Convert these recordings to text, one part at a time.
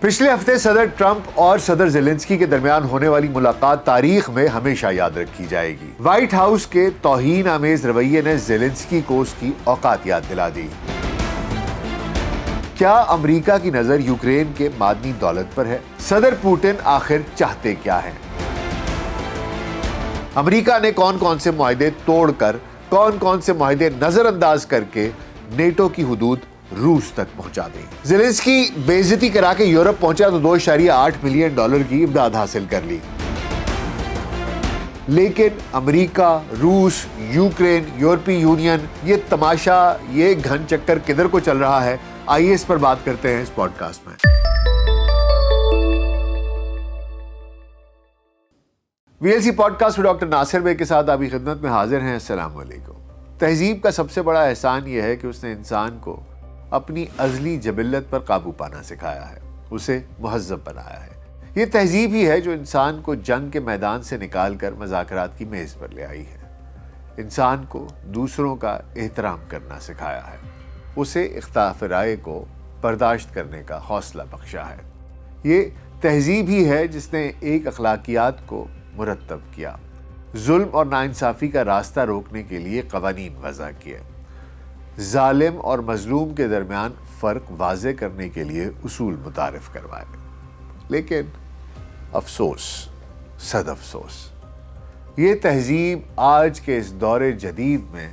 پچھلے ہفتے صدر ٹرمپ اور صدر زیلنسکی کے درمیان ہونے والی ملاقات تاریخ میں ہمیشہ یاد رکھی جائے گی۔ وائٹ ہاؤس کے توہین آمیز رویے نے زیلنسکی کو اس کی اوقات یاد دلا دی۔ کیا امریکہ کی نظر یوکرین کے معدنی دولت پر ہے؟ صدر پوٹن آخر چاہتے کیا ہیں؟ امریکہ نے کون کون سے معاہدے توڑ کر، کون کون سے معاہدے نظر انداز کر کے نیٹو کی حدود روس تک پہنچا دی؟ زیلنسکی بے عزتی کرا کے یورپ پہنچا تو $2.8 ملین کی امداد حاصل کر لی، لیکن امریکہ، روس، یوکرین، یورپی یونین، یہ تماشا، یہ گھن چکر کدھر کو چل رہا ہے؟ آئیے اس پر بات کرتے ہیں اس پوڈ کاسٹ میں۔ VLC پوڈ کاسٹ میں ڈاکٹر ناصر بھائی کے ساتھ آپ کی خدمت میں حاضر ہیں۔ السلام علیکم۔ تہذیب کا سب سے بڑا احسان یہ ہے کہ اس نے انسان کو اپنی ازلی جبلت پر قابو پانا سکھایا ہے، اسے مہذب بنایا ہے۔ یہ تہذیب ہی ہے جو انسان کو جنگ کے میدان سے نکال کر مذاکرات کی میز پر لے آئی ہے، انسان کو دوسروں کا احترام کرنا سکھایا ہے، اسے اختلاف رائے کو برداشت کرنے کا حوصلہ بخشا ہے۔ یہ تہذیب ہی ہے جس نے ایک اخلاقیات کو مرتب کیا، ظلم اور ناانصافی کا راستہ روکنے کے لیے قوانین وضع کیے، ظالم اور مظلوم کے درمیان فرق واضح کرنے کے لیے اصول متعارف کروائے۔ لیکن افسوس، صد افسوس، یہ تہذیب آج کے اس دور جدید میں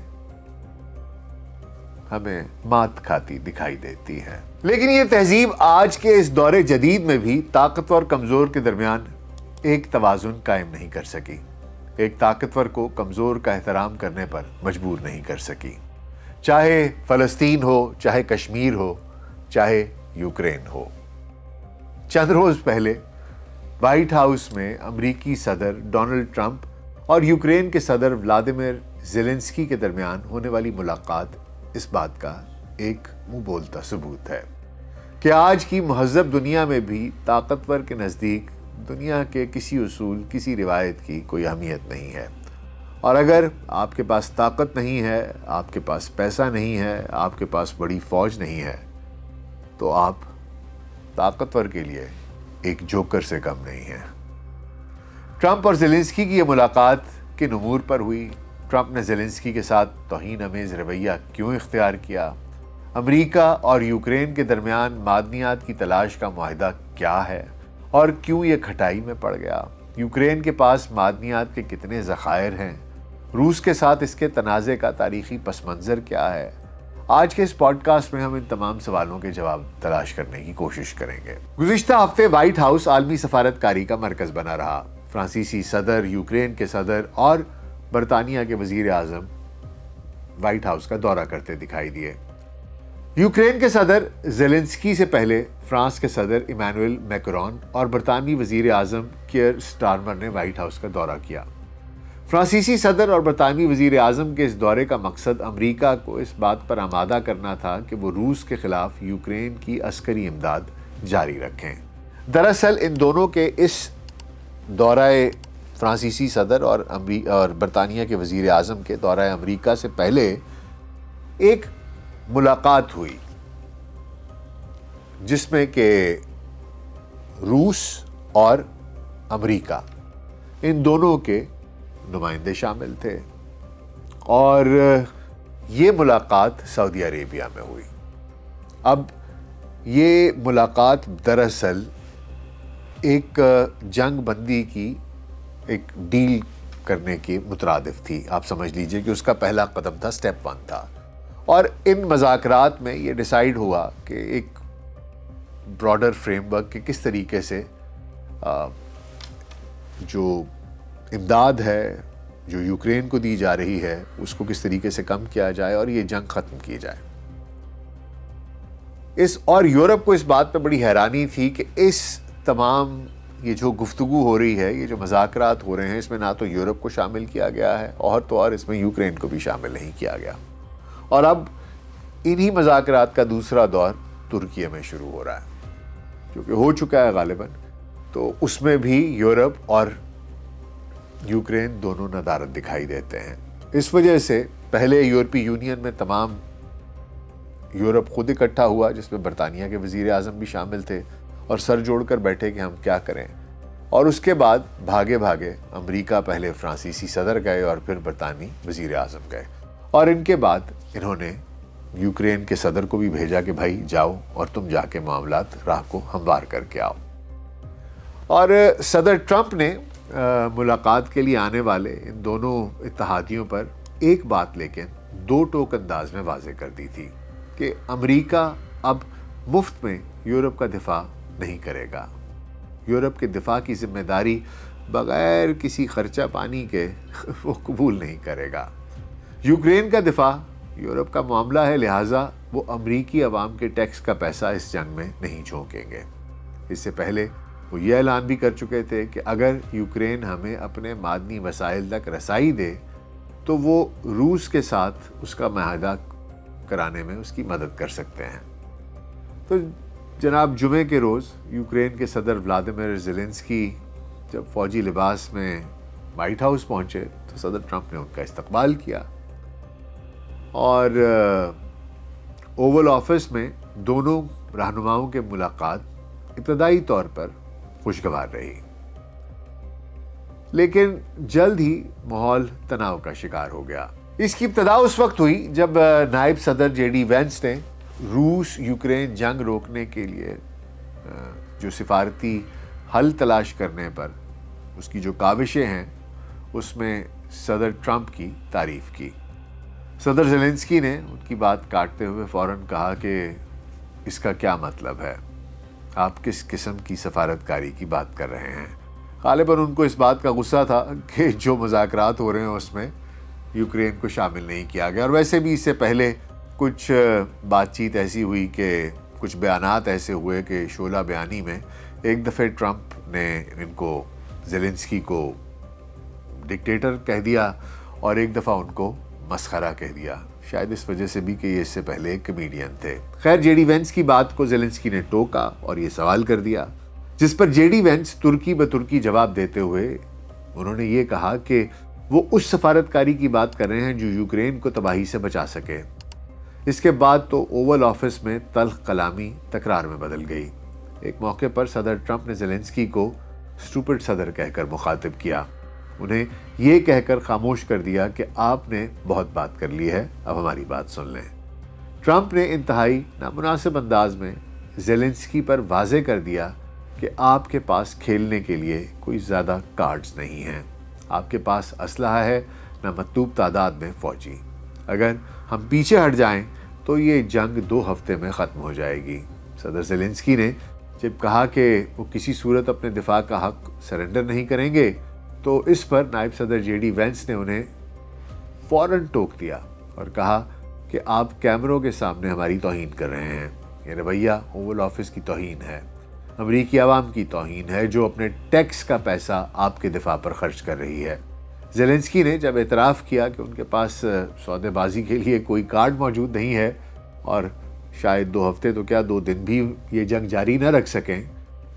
ہمیں مات کھاتی دکھائی دیتی ہے۔ لیکن یہ تہذیب آج کے اس دور جدید میں بھی طاقتور کمزور کے درمیان ایک توازن قائم نہیں کر سکی، ایک طاقتور کو کمزور کا احترام کرنے پر مجبور نہیں کر سکی، چاہے فلسطین ہو، چاہے کشمیر ہو، چاہے یوکرین ہو۔ چند روز پہلے وائٹ ہاؤس میں امریکی صدر ڈونلڈ ٹرمپ اور یوکرین کے صدر ولادیمیر زیلنسکی کے درمیان ہونے والی ملاقات اس بات کا ایک منہ بولتا ثبوت ہے کہ آج کی مہذب دنیا میں بھی طاقتور کے نزدیک دنیا کے کسی اصول، کسی روایت کی کوئی اہمیت نہیں ہے، اور اگر آپ کے پاس طاقت نہیں ہے، آپ کے پاس پیسہ نہیں ہے، آپ کے پاس بڑی فوج نہیں ہے، تو آپ طاقتور کے لیے ایک جوکر سے کم نہیں ہے۔ ٹرمپ اور زیلنسکی کی یہ ملاقات کن امور پر ہوئی؟ ٹرمپ نے زیلنسکی کے ساتھ توہین آمیز رویہ کیوں اختیار کیا؟ امریکہ اور یوکرین کے درمیان معدنیات کی تلاش کا معاہدہ کیا ہے اور کیوں یہ کھٹائی میں پڑ گیا؟ یوکرین کے پاس معدنیات کے کتنے ذخائر ہیں؟ روس کے ساتھ اس کے تنازع کا تاریخی پس منظر کیا ہے؟ آج کے اس پوڈ کاسٹ میں ہم ان تمام سوالوں کے جواب تلاش کرنے کی کوشش کریں گے۔ گزشتہ ہفتے وائٹ ہاؤس عالمی سفارتکاری کا مرکز بنا رہا۔ فرانسیسی صدر، یوکرین کے صدر اور برطانیہ کے وزیر اعظم وائٹ ہاؤس کا دورہ کرتے دکھائی دیے۔ یوکرین کے صدر زیلنسکی سے پہلے فرانس کے صدر ایمانوئل میکرون اور برطانوی وزیر اعظم کیئر سٹارمر نے وائٹ ہاؤس کا دورہ کیا۔ فرانسیسی صدر اور برطانوی وزیر اعظم کے اس دورے کا مقصد امریکہ کو اس بات پر آمادہ کرنا تھا کہ وہ روس کے خلاف یوکرین کی عسکری امداد جاری رکھیں۔ دراصل ان دونوں کے اس دورہ فرانسیسی صدر اور برطانیہ کے وزیر اعظم کے دورہ امریکہ سے پہلے ایک ملاقات ہوئی جس میں کہ روس اور امریکہ ان دونوں کے نمائندے شامل تھے، اور یہ ملاقات سعودی عربیہ میں ہوئی۔ اب یہ ملاقات دراصل ایک جنگ بندی کی ایک ڈیل کرنے کی مترادف تھی۔ آپ سمجھ لیجئے کہ اس کا پہلا قدم تھا، سٹیپ 1 تھا، اور ان مذاکرات میں یہ ڈیسائیڈ ہوا کہ ایک براڈر فریم ورک کہ کس طریقے سے جو امداد ہے جو یوکرین کو دی جا رہی ہے اس کو کس طریقے سے کم کیا جائے اور یہ جنگ ختم کی جائے۔ اور یورپ کو اس بات پہ بڑی حیرانی تھی کہ اس تمام یہ جو گفتگو ہو رہی ہے، یہ جو مذاکرات ہو رہے ہیں، اس میں نہ تو یورپ کو شامل کیا گیا ہے اور اس میں یوکرین کو بھی شامل نہیں کیا گیا، اور اب انہی مذاکرات کا دوسرا دور ترکیہ میں شروع ہو رہا ہے، جو کہ ہو چکا ہے غالباً، تو اس میں بھی یورپ اور یوکرین دونوں ندارت دکھائی دیتے ہیں۔ اس وجہ سے پہلے یورپی یونین میں تمام یورپ خود اکٹھا ہوا، جس میں برطانیہ کے وزیر اعظم بھی شامل تھے، اور سر جوڑ کر بیٹھے کہ ہم کیا کریں. اور اس کے بعد بھاگے بھاگے امریکہ پہلے فرانسیسی صدر گئے اور پھر برطانوی وزیر اعظم گئے. اور ان کے بعد انہوں نے یوکرین کے صدر کو بھی بھیجا کہ بھائی جاؤ اور تم جا کے معاملات راہ کو ہموار کر کے آؤ. اور صدر ٹرمپ نے ملاقات کے لیے آنے والے ان دونوں اتحادیوں پر ایک بات لیکن دو ٹوک انداز میں واضح کر دی تھی کہ امریکہ اب مفت میں یورپ کا دفاع نہیں کرے گا. یورپ کے دفاع کی ذمہ داری بغیر کسی خرچہ پانی کے وہ قبول نہیں کرے گا. یوکرین کا دفاع یورپ کا معاملہ ہے، لہٰذا وہ امریکی عوام کے ٹیکس کا پیسہ اس جنگ میں نہیں جھونکیں گے. اس سے پہلے وہ یہ اعلان بھی کر چکے تھے کہ اگر یوکرین ہمیں اپنے معدنی وسائل تک رسائی دے تو وہ روس کے ساتھ اس کا معاہدہ کرانے میں اس کی مدد کر سکتے ہیں. تو جناب جمعے کے روز یوکرین کے صدر ولادیمیر زیلنسکی جب فوجی لباس میں وائٹ ہاؤس پہنچے تو صدر ٹرمپ نے ان کا استقبال کیا اور اوول آفس میں دونوں رہنماؤں کے ملاقات ابتدائی طور پر خوشگوار رہی، لیکن جلد ہی ماحول تناؤ کا شکار ہو گیا. اس کی ابتدا اس وقت ہوئی جب نائب صدر جے ڈی وینس نے روس یوکرین جنگ روکنے کے لیے جو سفارتی حل تلاش کرنے پر اس کی جو کاوشیں ہیں اس میں صدر ٹرمپ کی تعریف کی. صدر زیلنسکی نے ان کی بات کاٹتے ہوئے فوراً کہا کہ اس کا کیا مطلب ہے، آپ کس قسم کی سفارتکاری کی بات کر رہے ہیں. غالباً ان کو اس بات کا غصہ تھا کہ جو مذاکرات ہو رہے ہیں اس میں یوکرین کو شامل نہیں کیا گیا. اور ویسے بھی اس سے پہلے کچھ بات چیت ایسی ہوئی کہ کچھ بیانات ایسے ہوئے کہ شعلہ بیانی میں ایک دفعہ ٹرمپ نے ان کو زیلنسکی کو ڈکٹیٹر کہہ دیا اور ایک دفعہ ان کو مسخرہ کہہ دیا، شاید اس وجہ سے بھی کہ یہ اس سے پہلے ایک کمیڈین تھے. خیر جے ڈی وینس کی بات کو زیلنسکی نے ٹوکا اور یہ سوال کر دیا، جس پر جے ڈی وینس ترکی بترکی جواب دیتے ہوئے انہوں نے یہ کہا کہ وہ اس سفارتکاری کی بات کر رہے ہیں جو یوکرین کو تباہی سے بچا سکے. اس کے بعد تو اوول آفس میں تلخ کلامی تکرار میں بدل گئی. ایک موقع پر صدر ٹرمپ نے زیلنسکی کو اسٹوپڈ صدر کہہ کر مخاطب کیا، انہیں یہ کہہ کر خاموش کر دیا کہ آپ نے بہت بات کر لی ہے، اب ہماری بات سن لیں. ٹرمپ نے انتہائی نامناسب انداز میں زیلنسکی پر واضح کر دیا کہ آپ کے پاس کھیلنے کے لیے کوئی زیادہ کارڈز نہیں ہیں، آپ کے پاس اسلحہ ہے نہ مطلوب تعداد میں فوجی. اگر ہم پیچھے ہٹ جائیں تو یہ جنگ 2 ہفتے میں ختم ہو جائے گی. صدر زیلنسکی نے جب کہا کہ وہ کسی صورت اپنے دفاع کا حق سرنڈر نہیں کریں گے تو اس پر نائب صدر جے ڈی وینس نے انہیں فوراً ٹوک دیا اور کہا کہ آپ کیمروں کے سامنے ہماری توہین کر رہے ہیں. یہ رویہ اوول آفس کی توہین ہے، امریکی عوام کی توہین ہے جو اپنے ٹیکس کا پیسہ آپ کے دفاع پر خرچ کر رہی ہے. زیلنسکی نے جب اعتراف کیا کہ ان کے پاس سودے بازی کے لیے کوئی کارڈ موجود نہیں ہے اور شاید 2 ہفتے تو کیا 2 دن بھی یہ جنگ جاری نہ رکھ سکیں،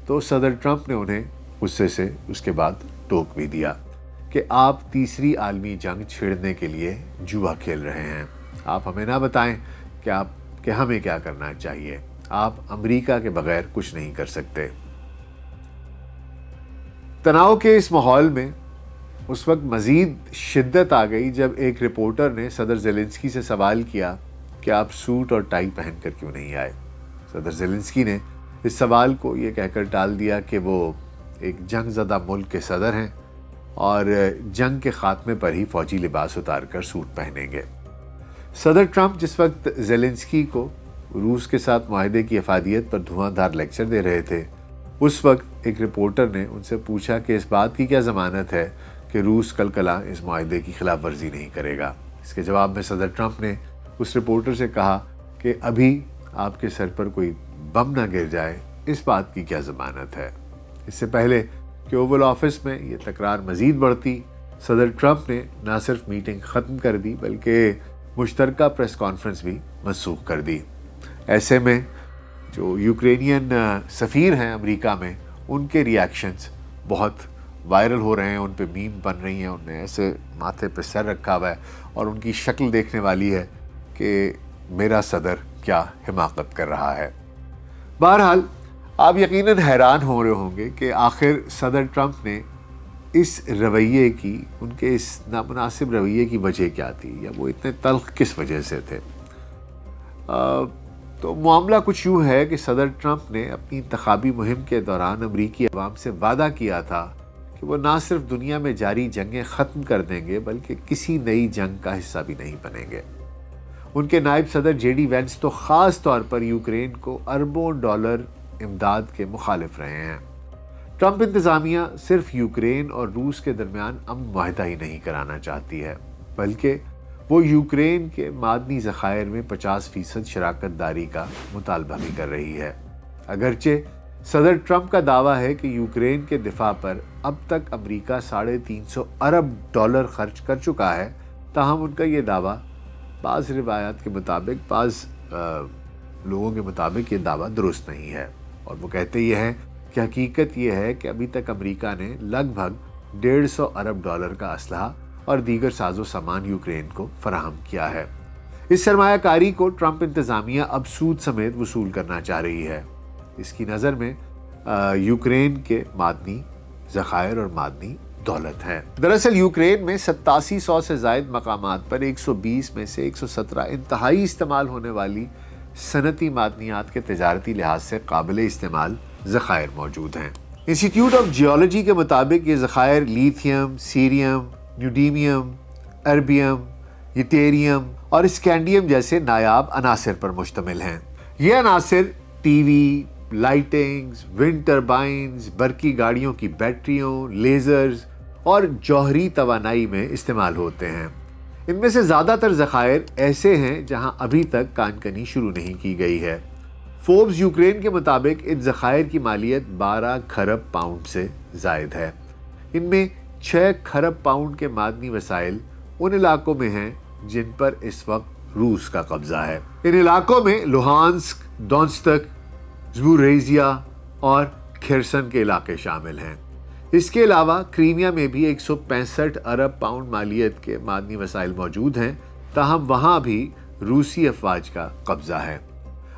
تو صدر ٹرمپ نے انہیں غصے سے اس کے بعد ٹوک بھی دیا کہ آپ تیسری عالمی جنگ چھیڑنے کے لیے جوا کھیل رہے ہیں. آپ ہمیں نہ بتائیں کہ ہمیں کیا کرنا چاہیے، آپ امریکہ کے بغیر کچھ نہیں کر سکتے. تناؤ کے اس ماحول میں اس وقت مزید شدت آ گئی جب ایک رپورٹر نے صدر زیلنسکی سے سوال کیا کہ آپ سوٹ اور ٹائی پہن کر کیوں نہیں آئے. صدر زیلنسکی نے اس سوال کو یہ کہہ کر ٹال دیا کہ وہ ایک جنگ زدہ ملک کے صدر ہیں اور جنگ کے خاتمے پر ہی فوجی لباس اتار کر سوٹ پہنیں گے. صدر ٹرمپ جس وقت زیلنسکی کو روس کے ساتھ معاہدے کی افادیت پر دھواں دھار لیکچر دے رہے تھے، اس وقت ایک رپورٹر نے ان سے پوچھا کہ اس بات کی کیا ضمانت ہے کہ روس کل کلا اس معاہدے کی خلاف ورزی نہیں کرے گا. اس کے جواب میں صدر ٹرمپ نے اس رپورٹر سے کہا کہ ابھی آپ کے سر پر کوئی بم نہ گر جائے، اس بات کی کیا ضمانت ہے. اس سے پہلے کہ اوول آفس میں یہ تکرار مزید بڑھتی، صدر ٹرمپ نے نہ صرف میٹنگ ختم کر دی بلکہ مشترکہ پریس کانفرنس بھی منسوخ کر دی. ایسے میں جو یوکرینین سفیر ہیں امریکہ میں، ان کے ریاکشنز بہت وائرل ہو رہے ہیں، ان پہ میم بن رہی ہیں، انہوں نے ایسے ماتھے پہ سر رکھا ہوا ہے اور ان کی شکل دیکھنے والی ہے کہ میرا صدر کیا حماقت کر رہا ہے. بہرحال آپ یقیناً حیران ہو رہے ہوں گے کہ آخر صدر ٹرمپ نے اس رویے کی، ان کے اس نامناسب رویے کی وجہ کیا تھی، یا وہ اتنے تلخ کس وجہ سے تھے؟ تو معاملہ کچھ یوں ہے کہ صدر ٹرمپ نے اپنی انتخابی مہم کے دوران امریکی عوام سے وعدہ کیا تھا کہ وہ نہ صرف دنیا میں جاری جنگیں ختم کر دیں گے بلکہ کسی نئی جنگ کا حصہ بھی نہیں بنیں گے۔ ان کے نائب صدر جے ڈی وینس تو خاص طور پر یوکرین کو اربوں ڈالر امداد کے مخالف رہے ہیں۔ ٹرمپ انتظامیہ صرف یوکرین اور روس کے درمیان امن معاہدہ ہی نہیں کرانا چاہتی ہے، بلکہ وہ یوکرین کے معدنی ذخائر میں 50% شراکت داری کا مطالبہ بھی کر رہی ہے۔ اگرچہ صدر ٹرمپ کا دعویٰ ہے کہ یوکرین کے دفاع پر اب تک امریکہ 350 ارب ڈالر خرچ کر چکا ہے، تاہم ان کا یہ دعویٰ بعض روایات کے مطابق، بعض لوگوں کے مطابق یہ دعویٰ درست نہیں ہے، اور وہ کہتے یہ ہیں کہ حقیقت یہ ہے کہ ابھی تک امریکہ نے لگ بھگ 150 ارب ڈالر کا اسلحہ اور دیگر ساز و سامان یوکرین کو فراہم کیا ہے۔ اس سرمایہ کاری کو ٹرمپ انتظامیہ اب سود سمیت وصول کرنا چاہ رہی ہے۔ اس کی نظر میں یوکرین کے معدنی ذخائر اور معدنی دولت ہے۔ دراصل یوکرین میں 8700 سے زائد مقامات پر 120 میں سے 117 انتہائی استعمال ہونے والی صنعتی معدنیات کے تجارتی لحاظ سے قابل استعمال ذخائر موجود ہیں۔ انسٹیٹیوٹ آف جیولوجی کے مطابق یہ ذخائر لیتھیم، سیریم، نیوڈیمیم، اربیم، یوٹیریم اور اسکینڈیم جیسے نایاب عناصر پر مشتمل ہیں۔ یہ عناصر ٹی وی، لائٹنگز، ونڈ ٹربائنز، برقی گاڑیوں کی بیٹریوں، لیزرز اور جوہری توانائی میں استعمال ہوتے ہیں۔ ان میں سے زیادہ تر ذخائر ایسے ہیں جہاں ابھی تک کان کنی شروع نہیں کی گئی ہے۔ فوربس یوکرین کے مطابق ان ذخائر کی مالیت 12 کھرب پاؤنڈ سے زائد ہے۔ ان میں 6 کھرب پاؤنڈ کے معدنی وسائل ان علاقوں میں ہیں جن پر اس وقت روس کا قبضہ ہے۔ ان علاقوں میں لوہانسک، دونستک، زپوریزیا اور کھیرسن کے علاقے شامل ہیں۔ اس کے علاوہ کریمیا میں بھی 165 ارب پاؤنڈ مالیت کے معدنی وسائل موجود ہیں، تاہم وہاں بھی روسی افواج کا قبضہ ہے۔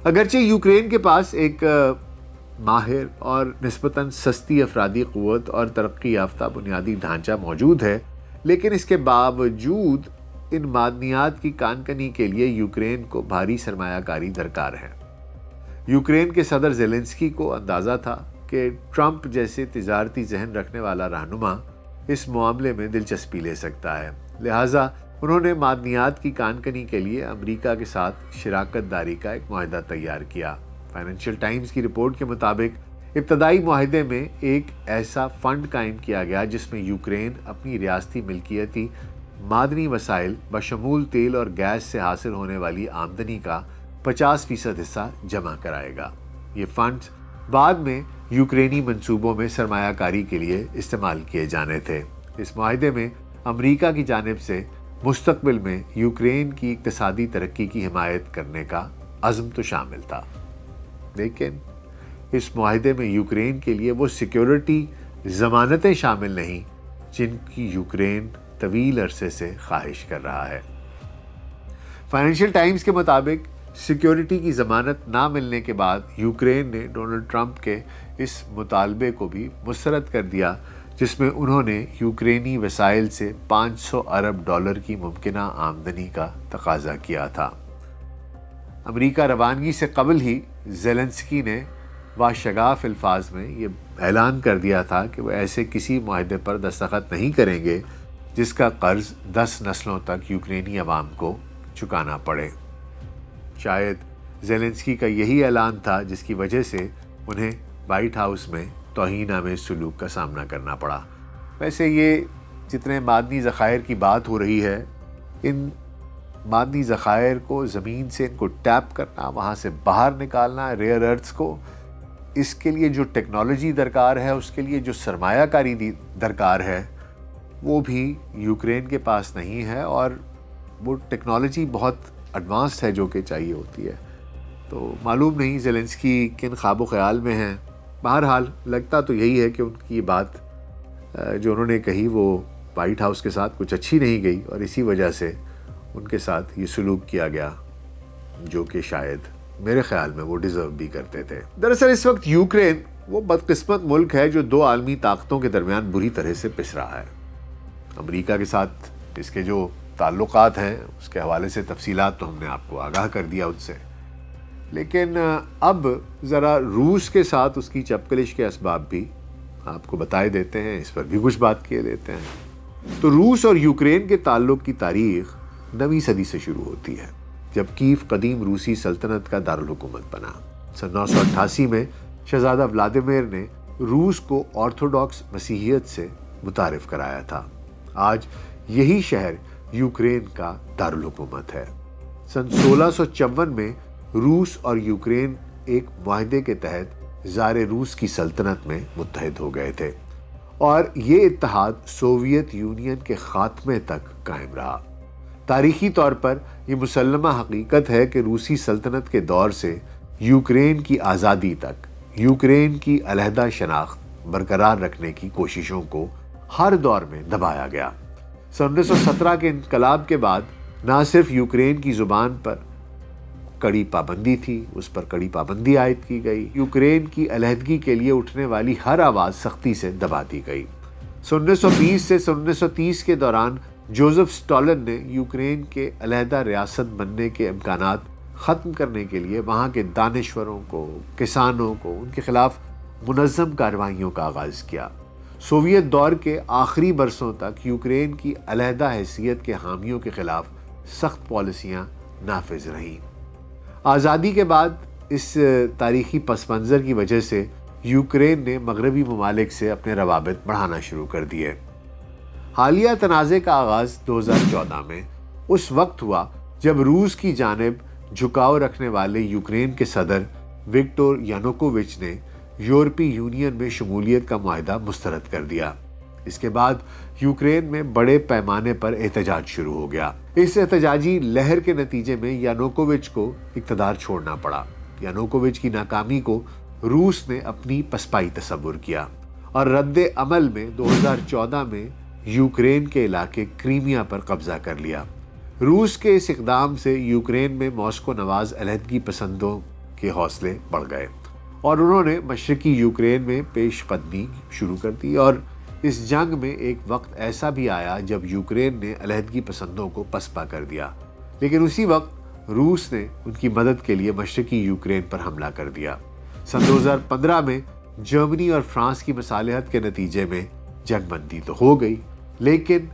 اگرچہ یوکرین کے پاس ایک ماہر اور نسبتاً سستی افرادی قوت اور ترقی یافتہ بنیادی ڈھانچہ موجود ہے، لیکن اس کے باوجود ان معدنیات کی کان کنی کے لیے یوکرین کو بھاری سرمایہ کاری درکار ہے۔ یوکرین کے صدر زیلنسکی کو اندازہ تھا کہ ٹرمپ جیسے تجارتی ذہن رکھنے والا رہنما اس معاملے میں دلچسپی لے سکتا ہے، لہٰذا انہوں نے معدنیات کی کان کنی کے لیے امریکہ کے ساتھ شراکت داری کا ایک معاہدہ تیار کیا۔ فائنینشیل ٹائمز کی رپورٹ کے مطابق ابتدائی معاہدے میں ایک ایسا فنڈ قائم کیا گیا جس میں یوکرین اپنی ریاستی ملکیتی معدنی وسائل بشمول تیل اور گیس سے حاصل ہونے والی آمدنی کا 50% حصہ جمع کرائے گا۔ یہ فنڈز بعد میں یوکرینی منصوبوں میں سرمایہ کاری کے لیے استعمال کیے جانے تھے۔ اس معاہدے میں امریکہ کی جانب سے مستقبل میں یوکرین کی اقتصادی ترقی کی حمایت کرنے کا عزم تو شامل تھا، لیکن اس معاہدے میں یوکرین کے لیے وہ سیکیورٹی ضمانتیں شامل نہیں جن کی یوکرین طویل عرصے سے خواہش کر رہا ہے۔ فائنینشیل ٹائمز کے مطابق سیکیورٹی کی ضمانت نہ ملنے کے بعد یوکرین نے ڈونلڈ ٹرمپ کے اس مطالبے کو بھی مسترد کر دیا، جس میں انہوں نے یوکرینی وسائل سے 500 ارب ڈالر کی ممکنہ آمدنی کا تقاضا کیا تھا۔ امریکہ روانگی سے قبل ہی زیلنسکی نے واشگاف الفاظ میں یہ اعلان کر دیا تھا کہ وہ ایسے کسی معاہدے پر دستخط نہیں کریں گے جس کا قرض 10 نسلوں تک یوکرینی عوام کو چکانا پڑے۔ شاید زیلنسکی کا یہی اعلان تھا جس کی وجہ سے انہیں وائٹ ہاؤس میں توہین آمیز سلوک کا سامنا کرنا پڑا۔ ویسے یہ جتنے معدنی ذخائر کی بات ہو رہی ہے، ان معدنی ذخائر کو زمین سے ان کو ٹیپ کرنا، وہاں سے باہر نکالنا ریئر ارتھس کو، اس کے لیے جو ٹیکنالوجی درکار ہے، اس کے لیے جو سرمایہ کاری درکار ہے، وہ بھی یوکرین کے پاس نہیں ہے، اور وہ ٹیکنالوجی بہت ایڈوانسڈ ہے جو کہ چاہیے ہوتی ہے۔ تو معلوم نہیں زیلنسکی کن خواب و خیال میں ہیں۔ بہرحال لگتا تو یہی ہے کہ ان کی بات جو انہوں نے کہی وہ وائٹ ہاؤس کے ساتھ کچھ اچھی نہیں گئی، اور اسی وجہ سے ان کے ساتھ یہ سلوک کیا گیا جو کہ شاید میرے خیال میں وہ ڈیزرو بھی کرتے تھے۔ دراصل اس وقت یوکرین وہ بدقسمت ملک ہے جو دو عالمی طاقتوں کے درمیان بری طرح سے پس رہا ہے۔ امریکہ کے ساتھ اس کے جو تعلقات ہیں اس کے حوالے سے تفصیلات تو ہم نے آپ کو آگاہ کر دیا ان سے، لیکن اب ذرا روس کے ساتھ اس کی چپکلش کے اسباب بھی آپ کو بتائے دیتے ہیں، اس پر بھی کچھ بات کیے دیتے ہیں۔ تو روس اور یوکرین کے تعلق کی تاریخ 9ویں صدی سے شروع ہوتی ہے، جب کیف قدیم روسی سلطنت کا دارالحکومت بنا۔ سن 988 میں شہزادہ ولادیمیر نے روس کو آرتھوڈاکس مسیحیت سے متعارف کرایا تھا۔ آج یہی شہر یوکرین کا دارالحکومت ہے۔ سن 1654 میں روس اور یوکرین ایک معاہدے کے تحت زار روس کی سلطنت میں متحد ہو گئے تھے، اور یہ اتحاد سوویت یونین کے خاتمے تک قائم رہا۔ تاریخی طور پر یہ مسلمہ حقیقت ہے کہ روسی سلطنت کے دور سے یوکرین کی آزادی تک یوکرین کی علیحدہ شناخت برقرار رکھنے کی کوششوں کو ہر دور میں دبایا گیا۔ سن 1917 کے انقلاب کے بعد نہ صرف یوکرین کی زبان پر کڑی پابندی تھی، اس پر کڑی پابندی عائد کی گئی، یوکرین کی علیحدگی کے لیے اٹھنے والی ہر آواز سختی سے دبا دی گئی۔ سن 1920 سے سن 1930 کے دوران جوزف سٹالن نے یوکرین کے علیحدہ ریاست بننے کے امکانات ختم کرنے کے لیے وہاں کے دانشوروں کو، کسانوں کو، ان کے خلاف منظم کارروائیوں کا آغاز کیا۔ سوویت دور کے آخری برسوں تک یوکرین کی علیحدہ حیثیت کے حامیوں کے خلاف سخت پالیسیاں نافذ رہیں۔ آزادی کے بعد اس تاریخی پس منظر کی وجہ سے یوکرین نے مغربی ممالک سے اپنے روابط بڑھانا شروع کر دیے۔ حالیہ تنازع کا آغاز 2014 میں اس وقت ہوا جب روس کی جانب جھکاؤ رکھنے والے یوکرین کے صدر وکٹور یانوکووچ نے یورپی یونین میں شمولیت کا معاہدہ مسترد کر دیا۔ اس کے بعد یوکرین میں بڑے پیمانے پر احتجاج شروع ہو گیا۔ اس احتجاجی لہر کے نتیجے میں یانوکووچ کو اقتدار چھوڑنا پڑا۔ یانوکووچ کی ناکامی کو روس نے اپنی پسپائی تصور کیا، اور رد عمل میں 2014 میں یوکرین کے علاقے کریمیا پر قبضہ کر لیا۔ روس کے اس اقدام سے یوکرین میں ماسکو نواز علیحدگی پسندوں کے حوصلے بڑھ گئے، اور انہوں نے مشرقی یوکرین میں پیش قدمی شروع کر دی۔ اور اس جنگ میں ایک وقت ایسا بھی آیا جب یوکرین نے علیحدگی پسندوں کو پسپا کر دیا، لیکن اسی وقت روس نے ان کی مدد کے لیے مشرقی یوکرین پر حملہ کر دیا۔ سن 2015 میں جرمنی اور فرانس کی مصالحت کے نتیجے میں جنگ بندی تو ہو گئی، لیکن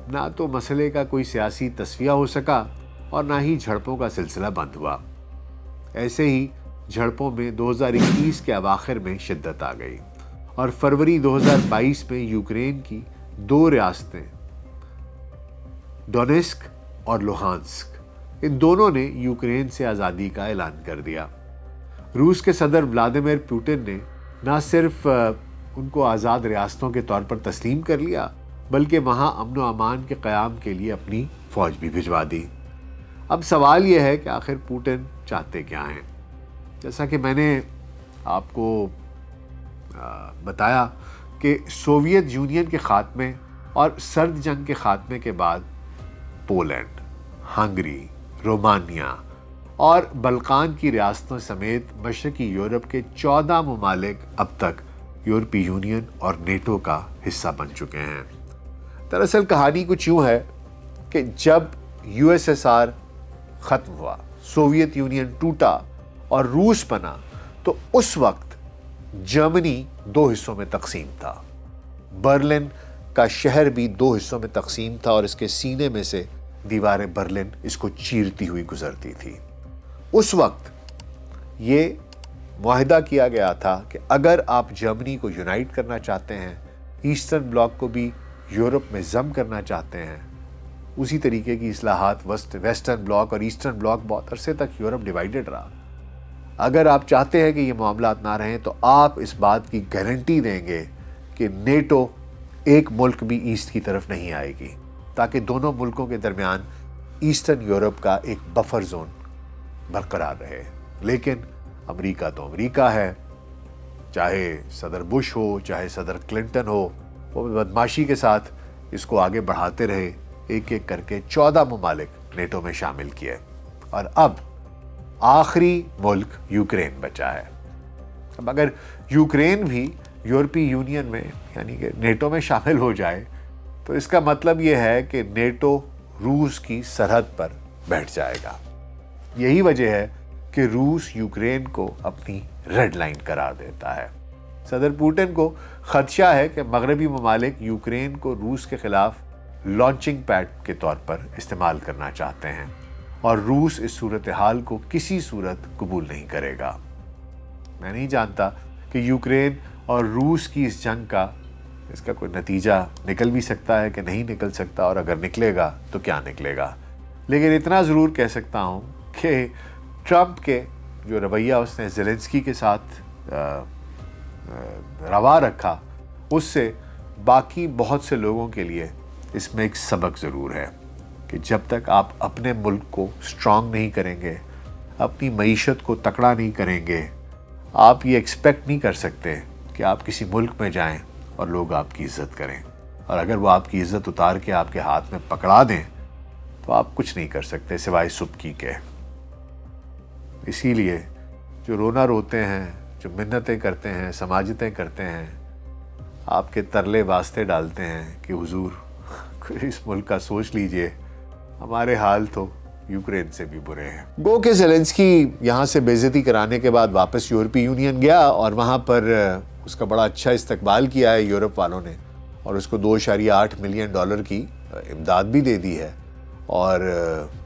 نہ تو مسئلے کا کوئی سیاسی تصفیہ ہو سکا اور نہ ہی جھڑپوں کا سلسلہ بند ہوا۔ ایسے ہی جھڑپوں میں 2021 کے اواخر میں شدت آ گئی، اور فروری 2022 میں یوکرین کی 2 ریاستیں ڈونیسک اور لوہانسک، ان دونوں نے یوکرین سے آزادی کا اعلان کر دیا۔ روس کے صدر ولادیمیر پوٹن نے نہ صرف ان کو آزاد ریاستوں کے طور پر تسلیم کر لیا، بلکہ وہاں امن و امان کے قیام کے لیے اپنی فوج بھی بھجوا دی۔ اب سوال یہ ہے کہ آخر پوٹن چاہتے کیا ہیں؟ جیسا کہ میں نے آپ کو بتایا کہ سوویت یونین کے خاتمے اور سرد جنگ کے خاتمے کے بعد پولینڈ، ہنگری، رومانیہ اور بلقان کی ریاستوں سمیت مشرقی یورپ کے 14 ممالک اب تک یورپی یونین اور نیٹو کا حصہ بن چکے ہیں۔ دراصل کہانی کچھ یوں ہے کہ جب USSR ختم ہوا، سوویت یونین ٹوٹا اور روس بنا، تو اس وقت جرمنی 2 حصوں میں تقسیم تھا۔ برلن کا شہر بھی 2 حصوں میں تقسیم تھا، اور اس کے سینے میں سے دیوار برلن اس کو چیرتی ہوئی گزرتی تھی۔ اس وقت یہ معاہدہ کیا گیا تھا کہ اگر آپ جرمنی کو یونائٹ کرنا چاہتے ہیں، ایسٹرن بلاک کو بھی یورپ میں ضم کرنا چاہتے ہیں، اسی طریقے کی اصلاحات ویسٹرن بلاک اور ایسٹرن بلاک بہت عرصے تک یورپ ڈیوائیڈڈ رہا، اگر آپ چاہتے ہیں کہ یہ معاملات نہ رہیں تو آپ اس بات کی گارنٹی دیں گے کہ نیٹو ایک ملک بھی ایسٹ کی طرف نہیں آئے گی، تاکہ دونوں ملکوں کے درمیان ایسٹرن یورپ کا ایک بفر زون برقرار رہے۔ لیکن امریکہ تو امریکہ ہے، چاہے صدر بش ہو چاہے صدر کلنٹن ہو، وہ بدماشی کے ساتھ اس کو آگے بڑھاتے رہے، ایک ایک کر کے 14 ممالک نیٹو میں شامل کیے، اور اب آخری ملک یوکرین بچا ہے۔ اب اگر یوکرین بھی یورپی یونین میں یعنی کہ نیٹو میں شامل ہو جائے تو اس کا مطلب یہ ہے کہ نیٹو روس کی سرحد پر بیٹھ جائے گا۔ یہی وجہ ہے کہ روس یوکرین کو اپنی ریڈ لائن قرار دیتا ہے۔ صدر پوٹن کو خدشہ ہے کہ مغربی ممالک یوکرین کو روس کے خلاف لانچنگ پیڈ کے طور پر استعمال کرنا چاہتے ہیں اور روس اس صورتحال کو کسی صورت قبول نہیں کرے گا۔ میں نہیں جانتا کہ یوکرین اور روس کی اس جنگ کا اس کا کوئی نتیجہ نکل بھی سکتا ہے کہ نہیں نکل سکتا، اور اگر نکلے گا تو کیا نکلے گا، لیکن اتنا ضرور کہہ سکتا ہوں کہ ٹرمپ کے جو رویہ اس نے زیلنسکی کے ساتھ روا رکھا، اس سے باقی بہت سے لوگوں کے لیے اس میں ایک سبق ضرور ہے کہ جب تک آپ اپنے ملک کو سٹرونگ نہیں کریں گے، اپنی معیشت کو تکڑا نہیں کریں گے، آپ یہ ایکسپیکٹ نہیں کر سکتے کہ آپ کسی ملک میں جائیں اور لوگ آپ کی عزت کریں، اور اگر وہ آپ کی عزت اتار کے آپ کے ہاتھ میں پکڑا دیں تو آپ کچھ نہیں کر سکتے سوائے سبکی کے۔ اسی لیے جو رونا روتے ہیں، جو منتیں کرتے ہیں، سماجتیں کرتے ہیں، آپ کے ترلے واسطے ڈالتے ہیں کہ حضور اس ملک کا سوچ لیجئے، ہمارے حال تو یوکرین سے بھی برے ہیں۔ گو کہ زیلنسکی یہاں سے بے عزتی کرانے کے بعد واپس یورپی یونین گیا اور وہاں پر اس کا بڑا اچھا استقبال کیا ہے یورپ والوں نے، اور اس کو $2.8 ملین کی امداد بھی دے دی ہے، اور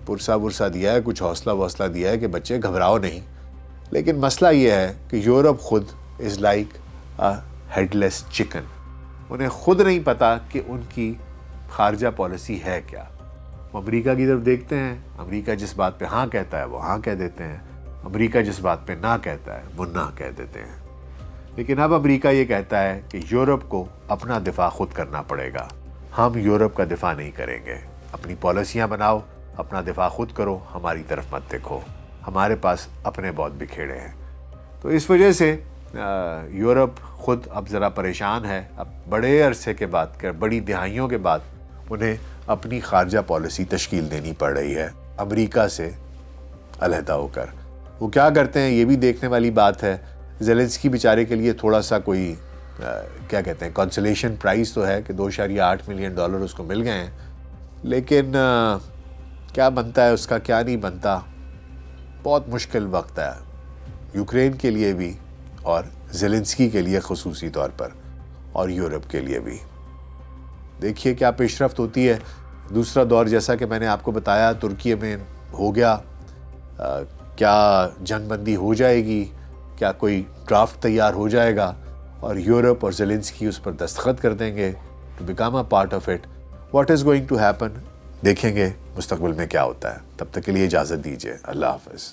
پرسہ ورسہ دیا ہے، کچھ حوصلہ دیا ہے کہ بچے گھبراؤ نہیں۔ لیکن مسئلہ یہ ہے کہ یورپ خود is like a had less chicken, انہیں خود نہیں پتا کہ ان کی خارجہ پالیسی ہے کیا۔ وہ امریکہ کی طرف دیکھتے ہیں، امریکہ جس بات پہ ہاں کہتا ہے وہ ہاں کہہ دیتے ہیں، امریکہ جس بات پہ نہ کہتا ہے وہ نہ کہہ دیتے ہیں۔ لیکن اب امریکہ یہ کہتا ہے کہ یورپ کو اپنا دفاع خود کرنا پڑے گا، ہم یورپ کا دفاع نہیں کریں گے، اپنی پالیسیاں بناؤ، اپنا دفاع خود کرو، ہماری طرف مت دیکھو، ہمارے پاس اپنے بہت بکھیڑے ہیں۔ تو اس وجہ سے یورپ خود اب ذرا پریشان ہے، اب بڑے عرصے کے بعد، بڑی دہائیوں کے بعد انہیں اپنی خارجہ پالیسی تشکیل دینی پڑ رہی ہے امریکہ سے علیحدہ ہو کر۔ وہ کیا کرتے ہیں یہ بھی دیکھنے والی بات ہے۔ زیلنسکی بیچارے کے لیے تھوڑا سا کوئی کیا کہتے ہیں کنسولیشن پرائز تو ہے کہ $2.8 ملین اس کو مل گئے ہیں، لیکن کیا بنتا ہے اس کا، کیا نہیں بنتا، بہت مشکل وقت ہے یوکرین کے لیے بھی اور زیلنسکی کے لیے خصوصی طور پر، اور یورپ کے لیے بھی۔ دیکھیے کیا پیش رفت ہوتی ہے۔ دوسرا دور جیسا کہ میں نے آپ کو بتایا ترکی میں ہو گیا، کیا جنگ بندی ہو جائے گی، کیا کوئی ڈرافٹ تیار ہو جائے گا اور یورپ اور زیلنسکی اس پر دستخط کر دیں گے to become a part of it. What is going to happen, دیکھیں گے مستقبل میں کیا ہوتا ہے۔ تب تک کے لیے اجازت دیجیے، اللہ حافظ۔